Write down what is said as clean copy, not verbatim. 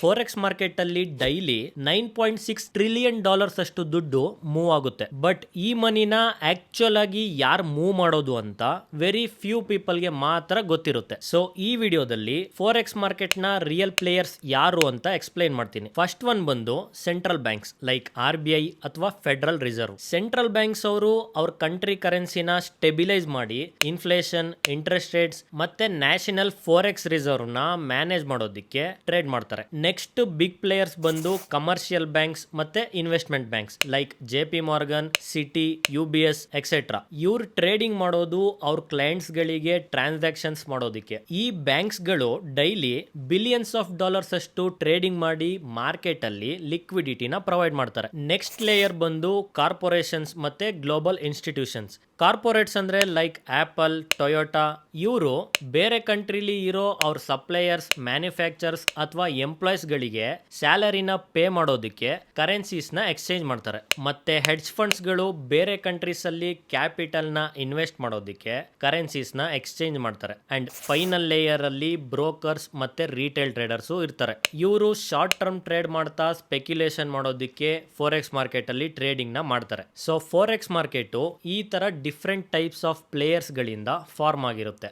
Forex market ಅಲ್ಲಿ daily $9.6 trillion ಅಷ್ಟು ದುಡ್ಡು ಮೂವ್ ಆಗುತ್ತೆ. ಬಟ್ ಈ ಮನಿನ ಆಕ್ಚುಲ್ ಆಗಿ ಯಾರು ಮೂವ್ ಮಾಡೋದು ಅಂತ ವೆರಿ ಫ್ಯೂ ಪೀಪಲ್ಗೆ ಮಾತ್ರ ಗೊತ್ತಿರುತ್ತೆ. ಸೊ ಈ ವಿಡಿಯೋದಲ್ಲಿ ಫೋರೆಕ್ಸ್ ಮಾರ್ಕೆಟ್ ನ ರಿಯಲ್ ಪ್ಲೇಯರ್ಸ್ ಯಾರು ಅಂತ ಎಕ್ಸ್ಪ್ಲೈನ್ ಮಾಡ್ತೀನಿ. ಫಸ್ಟ್ ಒನ್ ಬಂದು ಸೆಂಟ್ರಲ್ ಬ್ಯಾಂಕ್ಸ್ ಲೈಕ್ RBI ಅಥವಾ ಫೆಡರಲ್ ರಿಸರ್ವ್. ಸೆಂಟ್ರಲ್ ಬ್ಯಾಂಕ್ಸ್ ಅವರು ಅವ್ರ ಕಂಟ್ರಿ ಕರೆನ್ಸಿನ ಸ್ಟೆಬಿಲೈಸ್ ಮಾಡಿ ಇನ್ಫ್ಲೇಷನ್, ಇಂಟ್ರೆಸ್ಟ್ ರೇಟ್ಸ್ ಮತ್ತೆ ನ್ಯಾಷನಲ್ ಫೋರೆಕ್ಸ್ ರಿಸರ್ವ್ ನ ಮ್ಯಾನೇಜ್ ಮಾಡೋದಕ್ಕೆ ಟ್ರೇಡ್ ಮಾಡ್ತಾರೆ. ನೆಕ್ಸ್ಟ್ ಬಿಗ್ ಪ್ಲೇಯರ್ಸ್ ಬಂದು ಕಮರ್ಷಿಯಲ್ ಬ್ಯಾಂಕ್ಸ್ ಮತ್ತೆ investment banks like JP Morgan, city, UBS etcetera. ಇವ್ರು ಟ್ರೇಡಿಂಗ್ ಮಾಡೋದು ಅವ್ರ ಕ್ಲೈಂಟ್ಸ್ ಗಳಿಗೆ ಟ್ರಾನ್ಸಾಕ್ಷನ್ಸ್ ಮಾಡೋದಕ್ಕೆ. ಈ ಬ್ಯಾಂಕ್ಸ್ ಗಳು ಡೈಲಿ ಬಿಲಿಯನ್ಸ್ ಆಫ್ ಡಾಲರ್ಸ್ ಅಷ್ಟು ಟ್ರೇಡಿಂಗ್ ಮಾಡಿ ಮಾರ್ಕೆಟ್ ಅಲ್ಲಿ ಲಿಕ್ವಿಡಿಟಿನ ಪ್ರೊವೈಡ್ ಮಾಡ್ತಾರೆ. ನೆಕ್ಸ್ಟ್ ಲೇಯರ್ ಬಂದು ಕಾರ್ಪೊರೇಷನ್ಸ್ ಮತ್ತೆ ಗ್ಲೋಬಲ್ ಇನ್ಸ್ಟಿಟ್ಯೂಷನ್ಸ್. ಕಾರ್ಪೊರೇಟ್ಸ್ ಅಂದ್ರೆ ಲೈಕ್ ಆಪಲ್, ಟೊಯೋಟಾ. ಇವರು ಬೇರೆ ಕಂಟ್ರಿಲಿ ಇರೋ ಅವ್ರ ಸಪ್ಲೈಯರ್ಸ್, ಮ್ಯಾನುಫ್ಯಾಕ್ಚರ್ಸ್ ಅಥವಾ ಎಂಪ್ಲಾಯ್ಸ್ ಗಳಿಗೆ ಸ್ಯಾಲರಿನ ಪೇ ಮಾಡೋದಕ್ಕೆ ಕರೆನ್ಸೀಸ್ ನ ಎಕ್ಸ್ಚೇಂಜ್ ಮಾಡ್ತಾರೆ. ಮತ್ತೆ ಹೆಡ್ಜ್ ಫಂಡ್ಸ್ ಗಳು ಬೇರೆ ಕಂಟ್ರೀಸ್ ಅಲ್ಲಿ ಕ್ಯಾಪಿಟಲ್ ನ ಇನ್ವೆಸ್ಟ್ ಮಾಡೋದಕ್ಕೆ ಕರೆನ್ಸೀಸ್ ನ ಎಕ್ಸ್ಚೇಂಜ್ ಮಾಡ್ತಾರೆ. ಅಂಡ್ ಫೈನಲ್ ಲೇಯರ್ ಅಲ್ಲಿ ಬ್ರೋಕರ್ಸ್ ಮತ್ತೆ ರಿಟೇಲ್ ಟ್ರೇಡರ್ಸ್ ಇರ್ತಾರೆ. ಇವರು ಶಾರ್ಟ್ ಟರ್ಮ್ ಟ್ರೇಡ್ ಮಾಡ್ತಾ ಸ್ಪೆಕ್ಯುಲೇಷನ್ ಮಾಡೋದಕ್ಕೆ ಫೋರೆಕ್ಸ್ ಮಾರ್ಕೆಟ್ ಅಲ್ಲಿ ಟ್ರೇಡಿಂಗ್ ನ ಮಾಡ್ತಾರೆ. ಸೊ ಫೋರೆಕ್ಸ್ ಮಾರ್ಕೆಟ್ ಈ ತರ ಡಿಫ್ರೆಂಟ್ ಟೈಪ್ಸ್ ಆಫ್ ಪ್ಲೇಯರ್ಸ್ ಗಳಿಂದ ಫಾರ್ಮ್ ಆಗಿರುತ್ತೆ.